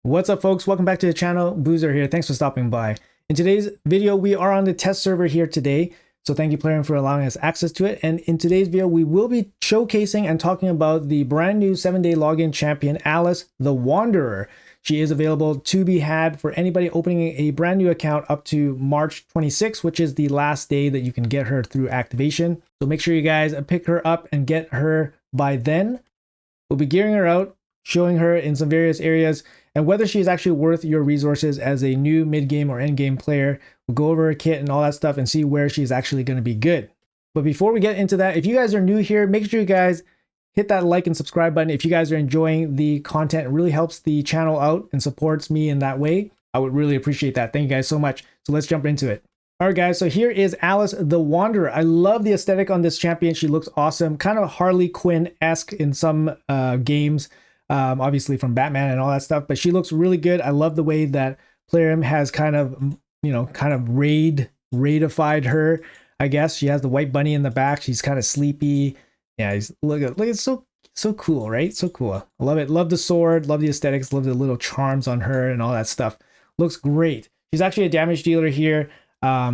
What's up, folks? Welcome back to the channel. Boozer here. Thanks for stopping by. In today's video, we are on the test server here today. So thank you, Plarium, for allowing us access to it. And in today's video, we will be showcasing and talking about the brand new 7-day login champion, Alice the Wanderer. She is available to be had for anybody opening a brand new account up to March 26th, which is the last day that you can get her through activation. So make sure you guys pick her up and get her by then. We'll be gearing her out, showing her in some various areas, and whether she is actually worth your resources as a new mid-game or end-game player. We'll go over her kit and all that stuff and see where she's actually going to be good. But before we get into that, if you guys are new here, make sure you guys hit that like and subscribe button. If you guys are enjoying the content, it really helps the channel out and supports me in that way. I would really appreciate that. Thank you guys so much. So let's jump into it. All right, guys, so here is Alice the Wanderer. I love the aesthetic on this champion. She looks awesome, kind of Harley Quinn-esque in some games. Obviously from Batman and all that stuff, but she looks really good. I love the way that Plarium has kind of, raidified her. I guess she has the white bunny in the back. She's kind of sleepy. Yeah, look, it's so cool, right? So cool. I love it. Love the sword. Love the aesthetics. Love the little charms on her and all that stuff. Looks great. She's actually a damage dealer here.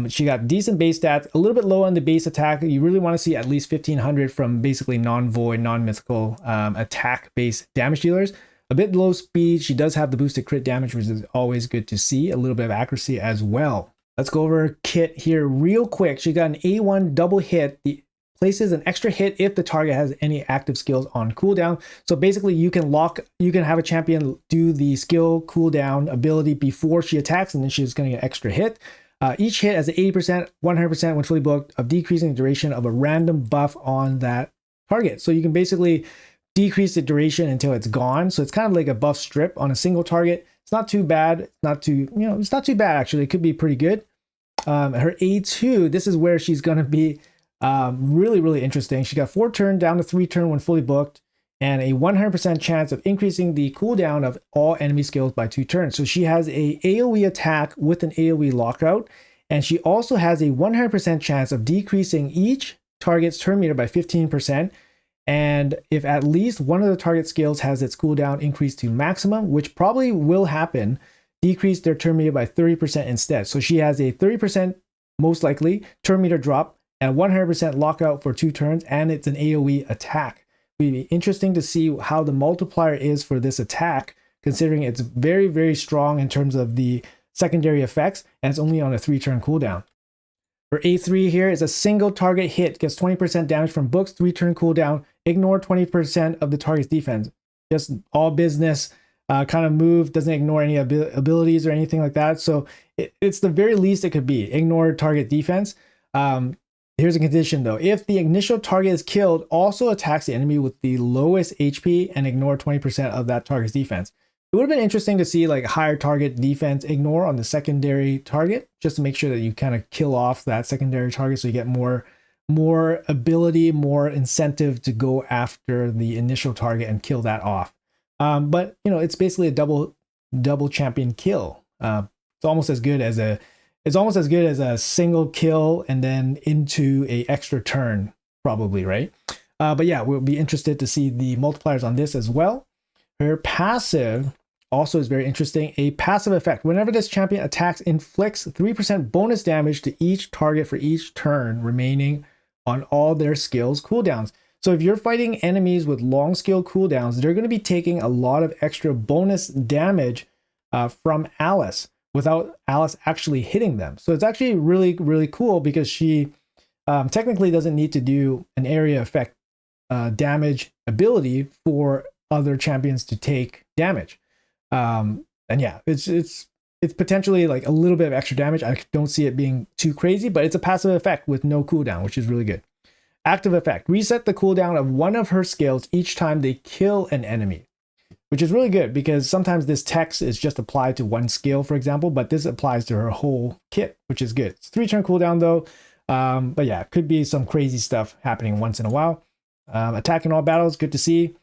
She got decent base stats, a little bit low on the base attack. You really want to see at least 1500 from basically non-void, non-mythical attack-based damage dealers. A bit low speed. She does have the boosted crit damage, which is always good to see. A little bit of accuracy as well. Let's go over her kit here real quick. She got an A1 double hit. The places an extra hit if the target has any active skills on cooldown. So basically you can have a champion do the skill cooldown ability before she attacks, and then she's going to get an extra hit. Each hit has an 80%, 100% when fully booked of decreasing the duration of a random buff on that target. So you can basically decrease the duration until it's gone. So it's kind of like a buff strip on a single target. It's not too bad. It's not too bad actually. It could be pretty good. Her A2, this is where she's going to be really, really interesting. She got 4 turn down to 3 turn when fully booked, and a 100% chance of increasing the cooldown of all enemy skills by 2 turns. So she has a AOE attack with an AOE lockout, and she also has a 100% chance of decreasing each target's turn meter by 15%. And if at least one of the target skills has its cooldown increased to maximum, which probably will happen, decrease their turn meter by 30% instead. So she has a 30% most likely turn meter drop and 100% lockout for 2 turns, and it's an AOE attack. It'd be interesting to see how the multiplier is for this attack, considering it's very, very strong in terms of the secondary effects, and it's only on a 3-turn cooldown. For A3 here is a single target hit, gets 20% damage from books, 3-turn cooldown, ignore 20% of the target's defense. Just all business kind of move, doesn't ignore any abilities or anything like that. So it's the very least it could be, ignore target defense. Here's a condition though. If the initial target is killed, also attacks the enemy with the lowest HP and ignore 20% of that target's defense. It would have been interesting to see like higher target defense ignore on the secondary target, just to make sure that you kind of kill off that secondary target so you get more ability, more incentive to go after the initial target and kill that off. But it's basically a double champion kill. It's almost as good as a single kill and then into a extra turn, probably, right? But yeah, we'll be interested to see the multipliers on this as well. Her passive also is very interesting. A passive effect. Whenever this champion attacks, inflicts 3% bonus damage to each target for each turn remaining on all their skills cooldowns. So if you're fighting enemies with long skill cooldowns, they're going to be taking a lot of extra bonus damage from Alice, without Alice actually hitting them. So it's actually really, really cool because she technically doesn't need to do an area effect damage ability for other champions to take damage. And yeah, it's potentially like a little bit of extra damage. I don't see it being too crazy, but it's a passive effect with no cooldown, which is really good. Active effect. Reset the cooldown of one of her skills each time they kill an enemy, which is really good because sometimes this text is just applied to one skill, for example, but this applies to her whole kit, which is good. It's 3-turn cooldown though. But yeah, could be some crazy stuff happening once in a while. Attack in all battles, good to see.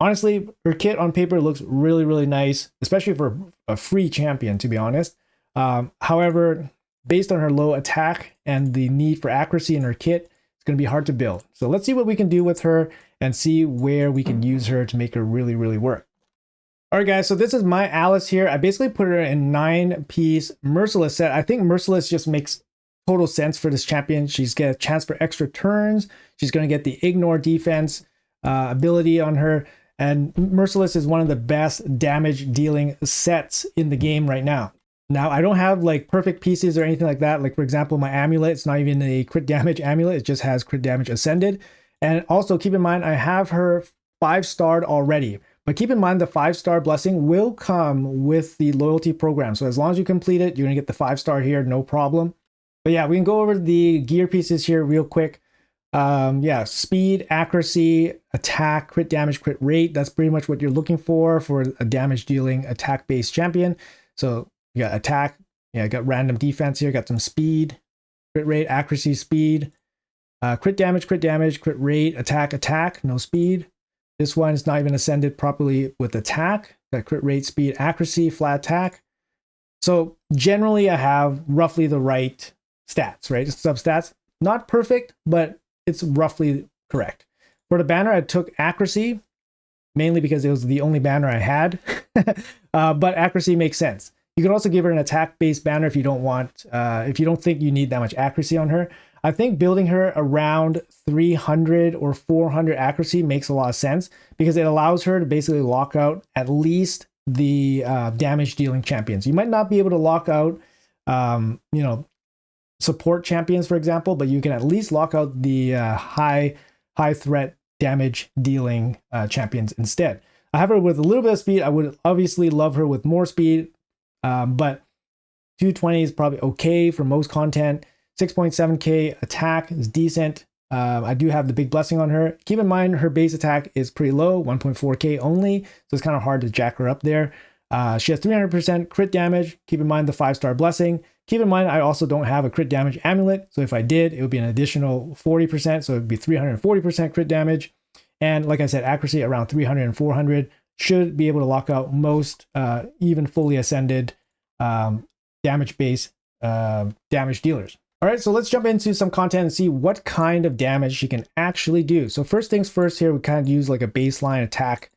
Honestly, her kit on paper looks really, really nice, especially for a free champion, to be honest. However, based on her low attack and the need for accuracy in her kit, it's going to be hard to build. So let's see what we can do with her and see where we can use her to make her really, really work. All right, guys, so this is my Alice here. I basically put her in 9-piece Merciless set. I think Merciless just makes total sense for this champion. She's got a chance for extra turns. She's going to get the ignore defense ability on her. And Merciless is one of the best damage dealing sets in the game right now. Now, I don't have like perfect pieces or anything like that. Like, for example, my amulet, it's not even a crit damage amulet. It just has crit damage ascended. And also keep in mind, I have her 5-starred already. But keep in mind, the 5-star blessing will come with the loyalty program. So as long as you complete it, you're going to get the 5-star here, no problem. But yeah, we can go over the gear pieces here real quick. Yeah, speed, accuracy, attack, crit damage, crit rate. That's pretty much what you're looking for a damage dealing attack based champion. So you got attack, yeah, got random defense here, got some speed, crit rate, accuracy, speed, crit damage, crit rate, attack, no speed. This one is not even ascended properly with attack. Got crit rate, speed, accuracy, flat attack. So generally I have roughly the right stats, right? Substats. Not perfect, but it's roughly correct. For the banner, I took accuracy, mainly because it was the only banner I had. But accuracy makes sense. You can also give her an attack-based banner if you don't want, if you don't think you need that much accuracy on her. I think building her around 300 or 400 accuracy makes a lot of sense because it allows her to basically lock out at least the damage dealing champions. You might not be able to lock out, you know, support champions, for example, but you can at least lock out the high threat damage dealing champions instead. I have her with a little bit of speed. I would obviously love her with more speed, but 220 is probably okay for most content. 6.7k attack is decent. I do have the big blessing on her. Keep in mind her base attack is pretty low, 1.4k only, so it's kind of hard to jack her up there. She has 300% crit damage. Keep in mind the 5-star blessing. Keep in mind I also don't have a crit damage amulet, so if I did, it would be an additional 40%, so it would be 340% crit damage. And like I said, accuracy around 300 and 400 should be able to lock out most even fully ascended damage base damage dealers. All right, so let's jump into some content and see what kind of damage she can actually do. So first things first here, we kind of use like a baseline attack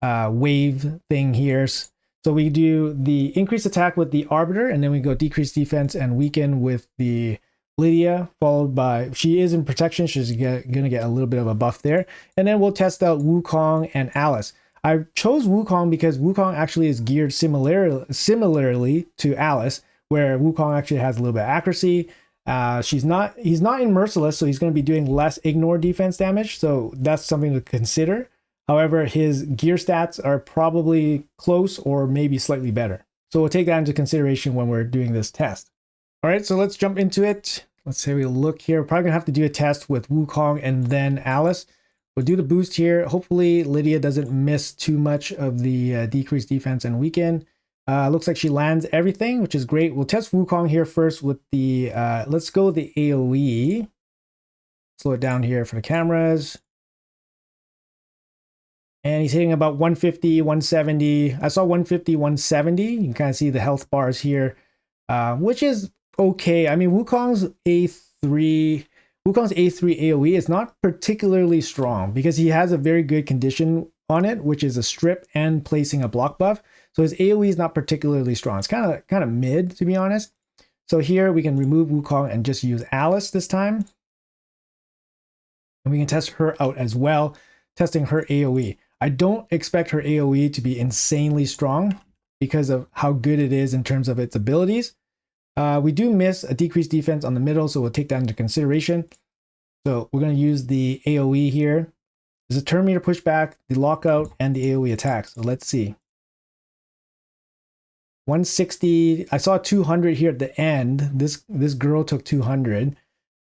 wave thing here. So we do the increased attack with the Arbiter, and then we go decrease defense and weaken with the Lydia, followed by, she is in protection, she's gonna get a little bit of a buff there. And then we'll test out Wukong and Alice. I chose Wukong because Wukong actually is geared similarly to Alice, where Wukong actually has a little bit of accuracy. He's not in Merciless, so he's going to be doing less ignore defense damage, so that's something to consider. However, his gear stats are probably close or maybe slightly better. So we'll take that into consideration when we're doing this test. All right, so let's jump into it. Let's say we look here. We're probably going to have to do a test with Wukong and then Alice. We'll do the boost here. Hopefully Lydia doesn't miss too much of the decreased defense and weaken. Looks like she lands everything, which is great. We'll test Wukong here first with the, let's go with the AOE. Slow it down here for the cameras. And he's hitting about 150, 170. I saw 150, 170. You can kind of see the health bars here, which is okay. I mean, Wukong's A3 AOE is not particularly strong because he has a very good condition on it, which is a strip and placing a block buff. So his AOE is not particularly strong. It's kind of mid, to be honest. So here we can remove Wukong and just use Alice this time. And we can test her out as well, testing her AOE. I don't expect her AOE to be insanely strong because of how good it is in terms of its abilities. We do miss a decreased defense on the middle, so we'll take that into consideration. So we're going to use the AOE here. There's a turn meter pushback, the lockout, and the AOE attack. So let's see. 160. I saw 200 here at the end. This girl took 200.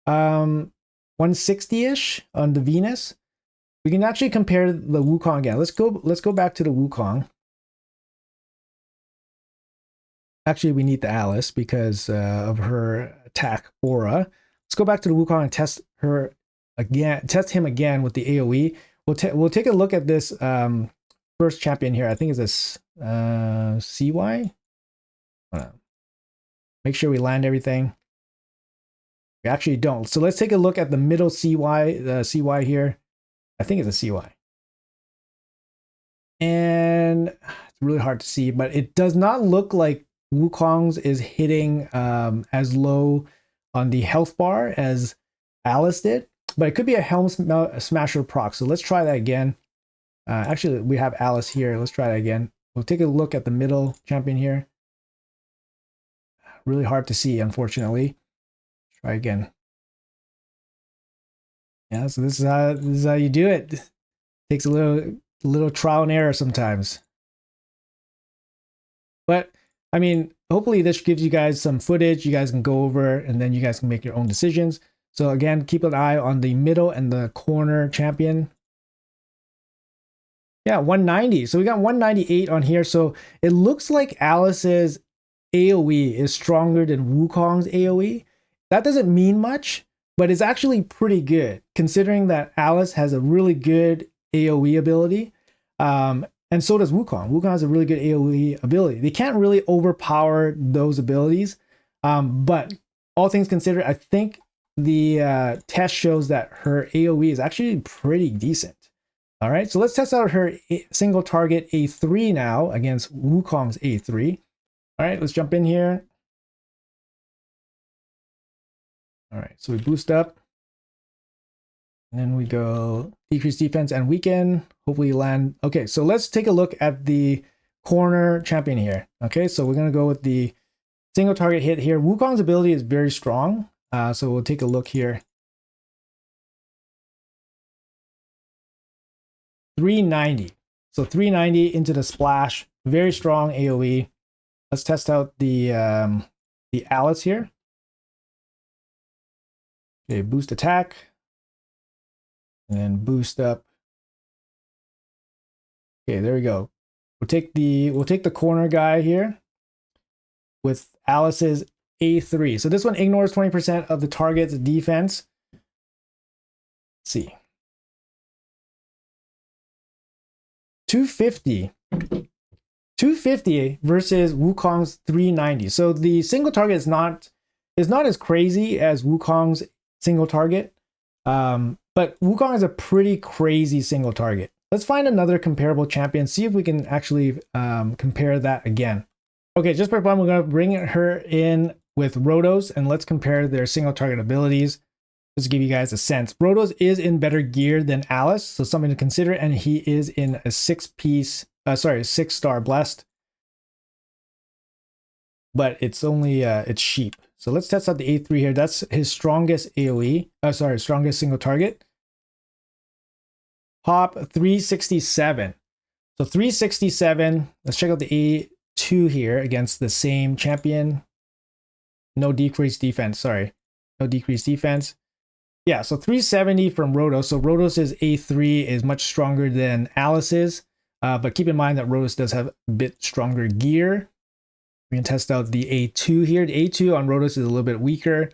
160-ish on the Venus. We can actually compare the Wukong again. Let's go back to the Wukong. Actually, we need the Alice because of her attack aura. Let's go back to the Wukong and test her again. Test him again with the AOE. We'll take a look at this first champion here. I think it's this CY. Make sure we land everything. We actually don't. So let's take a look at the middle CY. The CY here. I think it's a CY. And it's really hard to see, but it does not look like Wukong's is hitting as low on the health bar as Alice did, but it could be a Helm Smasher proc. So let's try that again. Actually, we have Alice here. Let's try that again. We'll take a look at the middle champion here. Really hard to see, unfortunately. Try again. Yeah, so this is how you do it. Takes a little trial and error sometimes. But I mean, hopefully this gives you guys some footage you guys can go over, and then you guys can make your own decisions. So again, keep an eye on the middle and the corner champion. Yeah, 190. So we got 198 on here. So it looks like Alice's AoE is stronger than Wukong's AoE. That doesn't mean much, but it's actually pretty good considering that Alice has a really good AoE ability. And so does Wukong. Wukong has a really good AoE ability. They can't really overpower those abilities. But all things considered, I think the test shows that her AoE is actually pretty decent. All right, so let's test out her single target A3 now against Wukong's A3. All right, let's jump in here. All right, so we boost up. And then we go decrease defense and weaken. Hopefully land. Okay, so let's take a look at the corner champion here. Okay, so we're going to go with the single target hit here. Wukong's ability is very strong. So we'll take a look here. 390. So 390 into the splash. Very strong AoE. Let's test out the Alice here. Okay, boost attack. And then boost up. Okay, there we go. We'll take the corner guy here with Alice's A3. So this one ignores 20% of the target's defense. Let's see. 250 versus Wukong's 390. So the single target is not as crazy as Wukong's single target, but Wukong is a pretty crazy single target. Let's find another comparable champion, see if we can actually compare that again. Okay, just for fun, we're going to bring her in with Rotos, and let's compare their single target abilities. Just to give you guys a sense. Rotos is in better gear than Alice, so something to consider, and he is in a 6-star blessed. But it's only it's sheep. So let's test out the A3 here. That's his strongest AoE. Strongest single target. Pop 367. So 367. Let's check out the A2 here against the same champion. No decreased defense. Sorry, no decreased defense. Yeah, so 370 from Rotos. So Rotos' A3 is much stronger than Alice's. But keep in mind that Rotos does have a bit stronger gear. We can test out the A2 here. The A2 on Rotos is a little bit weaker.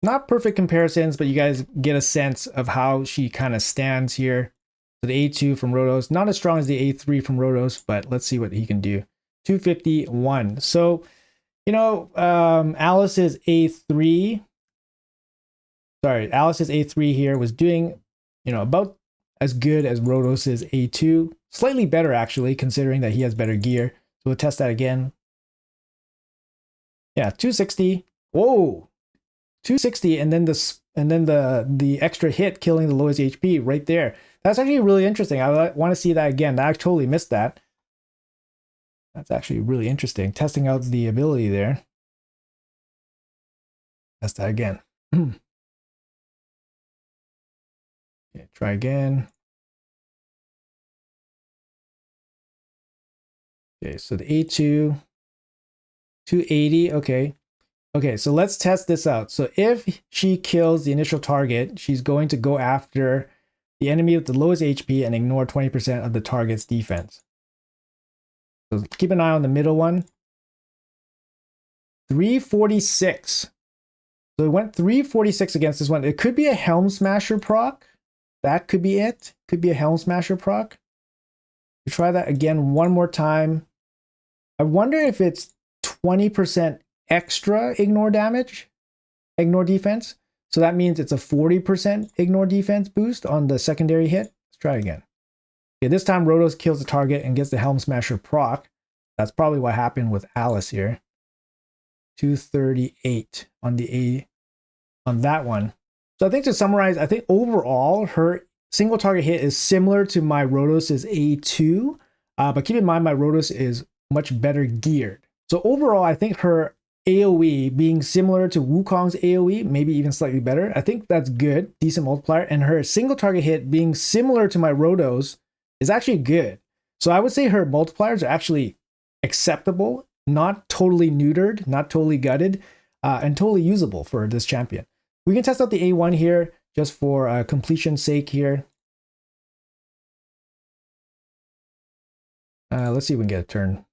Not perfect comparisons, but you guys get a sense of how she kind of stands here. So the A2 from Rotos, not as strong as the A3 from Rotos, but let's see what he can do. 251. So, you know, Alice's A3 here was doing, you know, about as good as Rotos' A2. Slightly better, actually, considering that he has better gear. So we'll test that again. Yeah, 260. Whoa! 260, and then the extra hit killing the lowest HP right there. That's actually really interesting. I want to see that again. I totally missed that. That's actually really interesting. Testing out the ability there. Test that again. Okay, try again. Okay, so the A2, 280. Okay, so let's test this out. So if she kills the initial target, she's going to go after the enemy with the lowest HP and ignore 20% of the target's defense. So keep an eye on the middle one. 346. So it went 346 against this one. It could be a Helm Smasher proc. That could be it. Could be a Helm Smasher proc. We try that again one more time. I wonder if it's 20% extra ignore damage, ignore defense. So that means it's a 40% ignore defense boost on the secondary hit. Let's try again. Okay, this time Rotos kills the target and gets the Helm Smasher proc. That's probably what happened with Alice here. 238 on the A on that one. So I think to summarize, I think overall her single target hit is similar to my Rotos' A2, but keep in mind my Rotos is much better geared. So overall, I think her AOE being similar to Wukong's AOE, maybe even slightly better, I think that's good, decent multiplier. And her single target hit being similar to my Rotos is actually good. So I would say her multipliers are actually acceptable, not totally neutered, not totally gutted, and totally usable for this champion. We can test out the A1 here just for completion's sake here. Let's see if we can get a turn.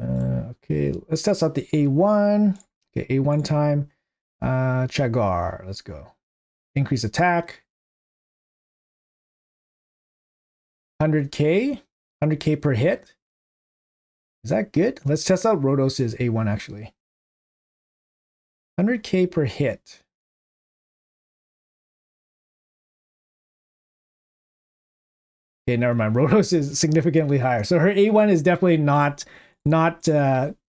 Okay, let's test out the A1. Okay, A1 time. Chagar, let's go. Increase attack. 100k? 100k per hit? Is that good? Let's test out Rotos' A1 actually. 100k per hit. Okay, never mind. Rotos is significantly higher. So her A1 is definitely not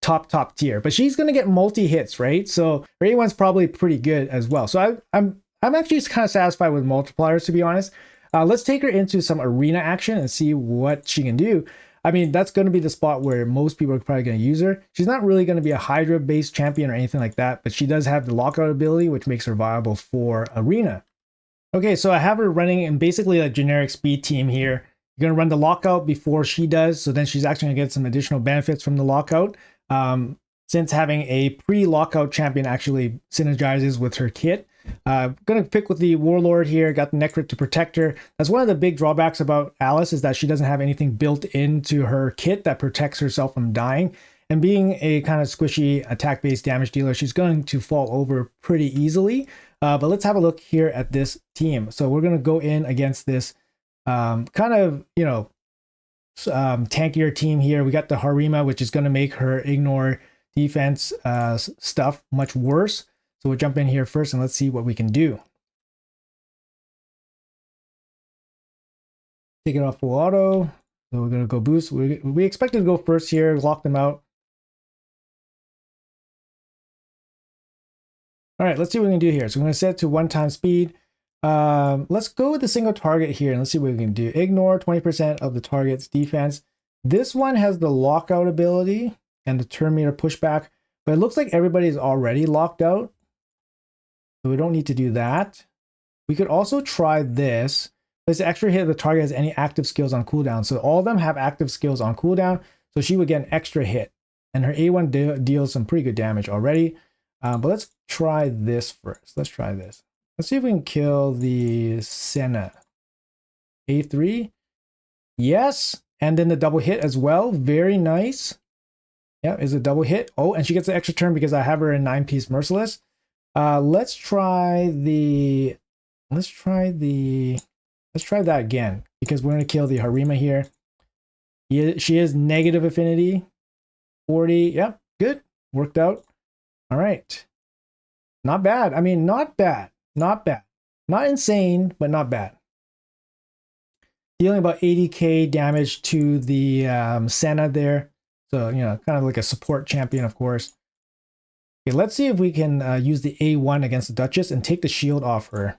top tier, but she's gonna get multi hits, right? So her A1's probably pretty good as well. So I'm actually kind of satisfied with multipliers, to be honest. Let's take her into some arena action and see what she can do. I mean, that's going to be the spot where most people are probably going to use her. She's not really going to be a Hydra based champion or anything like that, but she does have the lockout ability, which makes her viable for arena. Okay, so I have her running in basically a generic speed team here. You're going to run the lockout before she does, so then she's actually going to get some additional benefits from the lockout. Since having a pre-lockout champion actually synergizes with her kit. Gonna pick with the Warlord here, got the Necrit to protect her. That's one of the big drawbacks about Alice, is that she doesn't have anything built into her kit that protects herself from dying. And being a kind of squishy attack-based damage dealer, she's going to fall over pretty easily. But let's have a look here at this team. So we're gonna go in against this kind of, you know, tankier team here. We got the Harima, which is gonna make her ignore defense stuff much worse. So we'll jump in here first and let's see what we can do. Take it off full auto. So we're gonna go boost. We expected to go first here, lock them out. All right, let's see what we can do here. So we're gonna set it to 1x speed. Let's go with the single target here and let's see what we can do. Ignore 20% of the target's defense. This one has the lockout ability and the turn meter pushback, but it looks like everybody's already locked out. So we don't need to do that. We could also try this. This extra hit if the target has any active skills on cooldown. So all of them have active skills on cooldown. So she would get an extra hit. And her A1 deals some pretty good damage already. But let's try this first. Let's try this. Let's see if we can kill the Senna. A3. Yes. And then the double hit as well. Very nice. Yeah, is a double hit. Oh, and she gets an extra turn because I have her in 9-piece Merciless. Let's try that again because we're going to kill the Harima here. She is negative affinity 40. Yep, good, worked out. All right, not bad. I mean, not bad, not insane, but not bad. Dealing about 80k damage to the Senna there, so you know, kind of like a support champion, of course. Okay, let's see if we can use the A1 against the Duchess and take the shield off her.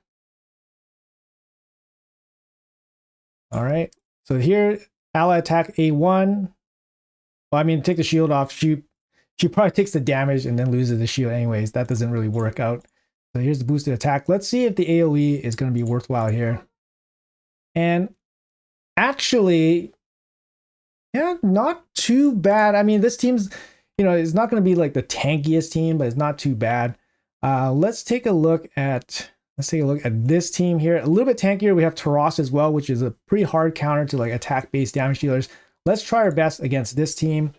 All right, so here, ally attack A1. Well, I mean, take the shield off. She probably takes the damage and then loses the shield anyways. That doesn't really work out. So here's the boosted attack. Let's see if the AoE is going to be worthwhile here. And actually, yeah, not too bad. I mean, this team's, you know, it's not going to be like the tankiest team, but it's not too bad. Let's take a look at this team here. A little bit tankier. We have Taras as well, which is a pretty hard counter to like attack-based damage dealers. Let's try our best against this team.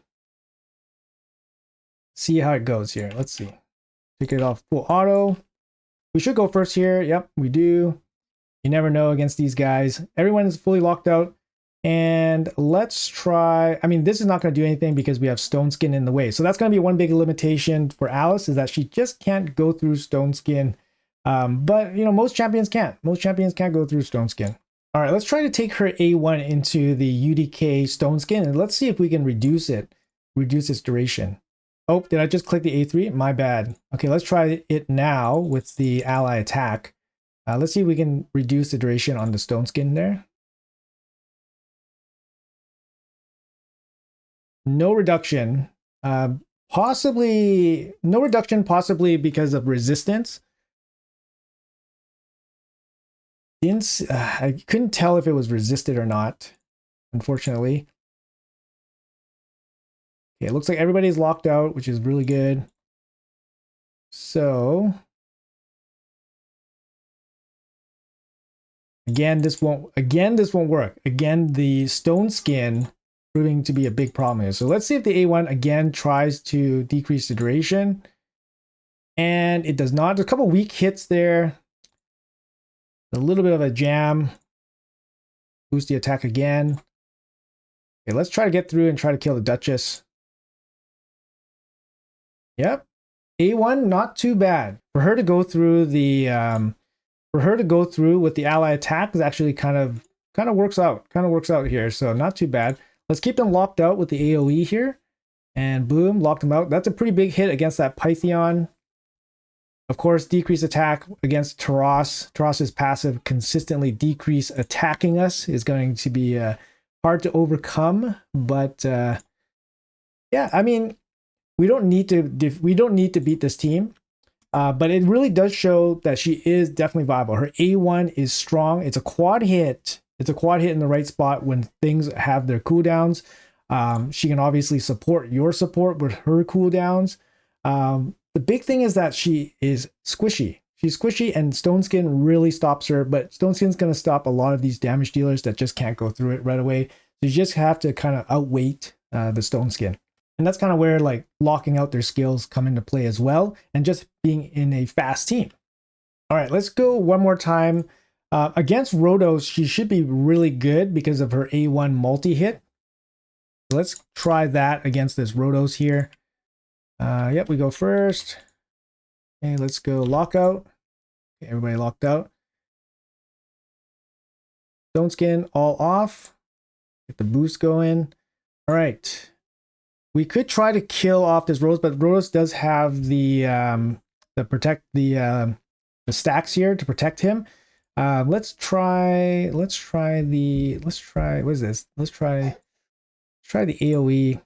See how it goes here. Let's see. Take it off full auto. We should go first here. Yep, we do. You never know against these guys. Everyone is fully locked out. And let's try, I mean, this is not going to do anything because we have Stone Skin in the way. So that's going to be one big limitation for Alice, is that she just can't go through Stone Skin But you know, most champions can't. Most champions can't go through Stone Skin. All right, let's try to take her A1 into the UDK Stone Skin, and let's see if we can reduce its duration. Oh, did I just click the A3? My bad. Okay, let's try it now with the ally attack. Let's see if we can reduce the duration on the Stone Skin there. No reduction. Possibly no reduction, possibly because of resistance. I couldn't tell if it was resisted or not, unfortunately. Okay, it looks like everybody's locked out, which is really good. So again, this won't work. Again, the Stone Skin proving to be a big problem here. So let's see if the A1 again tries to decrease the duration. And it does not. There's a couple weak hits there. A little bit of a jam. Boost the attack again. Okay, let's try to get through and try to kill the Duchess. Yep. A1, not too bad. For her to go through the with the ally attack is actually kind of works out. Kind of works out here. So not too bad. Let's keep them locked out with the AoE here. And boom, locked them out. That's a pretty big hit against that Pythion. Of course, decrease attack against Taras. Taras's passive consistently decrease attacking us is going to be hard to overcome. But yeah, I mean, we don't need to beat this team. But it really does show that she is definitely viable. Her A1 is strong. It's a quad hit. It's a quad hit in the right spot when things have their cooldowns. She can obviously support your support with her cooldowns. The big thing is that she is squishy. She's squishy, and Stone Skin really stops her. But Stone Skin's going to stop a lot of these damage dealers that just can't go through it right away. So you just have to kind of outweight the Stone Skin. And that's kind of where like locking out their skills come into play as well, and just being in a fast team. All right, let's go one more time. Against Rhodos, she should be really good because of her A1 multi-hit. Let's try that against this Rhodos here. Yep, we go first. Okay, let's go lockout. Okay, everybody locked out. Stone Skin all off. Get the boost going. All right. We could try to kill off this Rhodos, but Rhodos does have the stacks here to protect him. Let's try what is this? Let's try the AoE.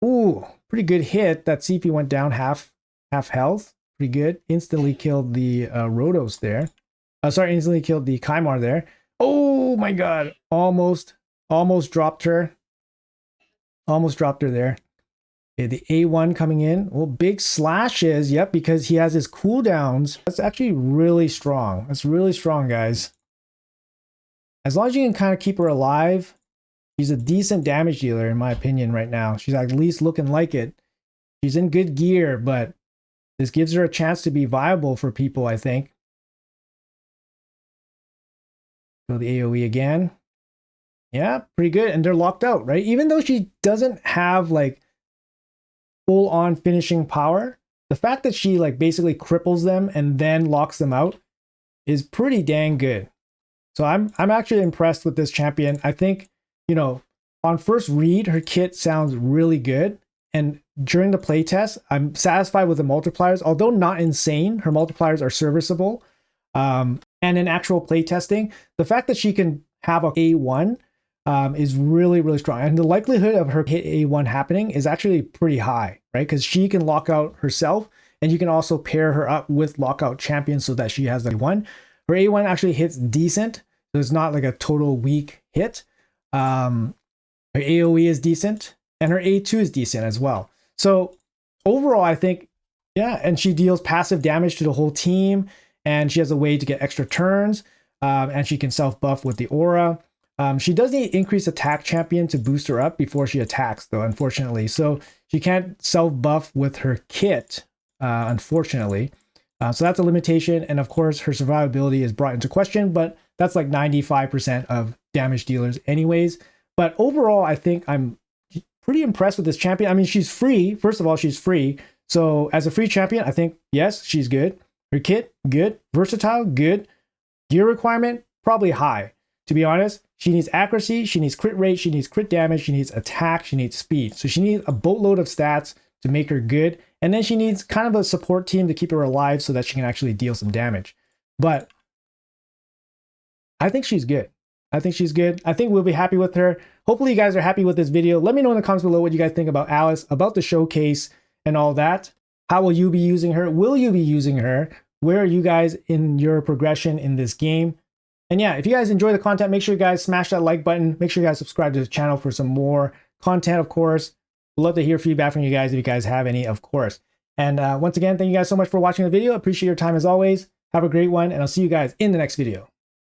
Ooh, pretty good hit. That CP went down half health. Pretty good. Instantly killed the Rhodos there. Instantly killed the Kymar there. Oh my god. Almost dropped her. Almost dropped her there. Okay, the A1 coming in. Well, big slashes. Yep, because he has his cooldowns. That's actually really strong. That's really strong, guys. As long as you can kind of keep her alive, she's a decent damage dealer, in my opinion, right now. She's at least looking like it. She's in good gear, but this gives her a chance to be viable for people, I think. Go the AoE again. Yeah, pretty good. And they're locked out, right? Even though she doesn't have like full on finishing power, the fact that she like basically cripples them and then locks them out is pretty dang good. So I'm actually impressed with this champion. I think, you know, on first read, her kit sounds really good. And during the playtest, I'm satisfied with the multipliers. Although not insane, her multipliers are serviceable. And in actual playtesting, the fact that she can have a A1 is really, really strong. And the likelihood of her hit A1 happening is actually pretty high, right? Because she can lock out herself, and you can also pair her up with lockout champions so that she has the A1. Her A1 actually hits decent, so it's not like a total weak hit. Her AoE is decent, and her A2 is decent as well. So overall, I think, yeah, and she deals passive damage to the whole team, and she has a way to get extra turns, and she can self-buff with the aura. She does need increased attack champion to boost her up before she attacks, though, unfortunately. So she can't self-buff with her kit, unfortunately. So that's a limitation. And of course, her survivability is brought into question, but that's like 95% of damage dealers anyways. But overall, I think I'm pretty impressed with this champion. I mean, she's free. First of all, she's free. So as a free champion, I think, yes, she's good. Her kit, good. Versatile, good. Gear requirement, probably high. To be honest, she needs accuracy, she needs crit rate, she needs crit damage, she needs attack, she needs speed. So she needs a boatload of stats to make her good. And then she needs kind of a support team to keep her alive so that she can actually deal some damage. But I think she's good. I think she's good. I think we'll be happy with her. Hopefully you guys are happy with this video. Let me know in the comments below what you guys think about Alice, about the showcase and all that. How will you be using her? Will you be using her? Where are you guys in your progression in this game? And yeah, if you guys enjoy the content, make sure you guys smash that like button. Make sure you guys subscribe to the channel for some more content, of course. We'd love to hear feedback from you guys if you guys have any, of course. And once again, thank you guys so much for watching the video. Appreciate your time as always. Have a great one, and I'll see you guys in the next video.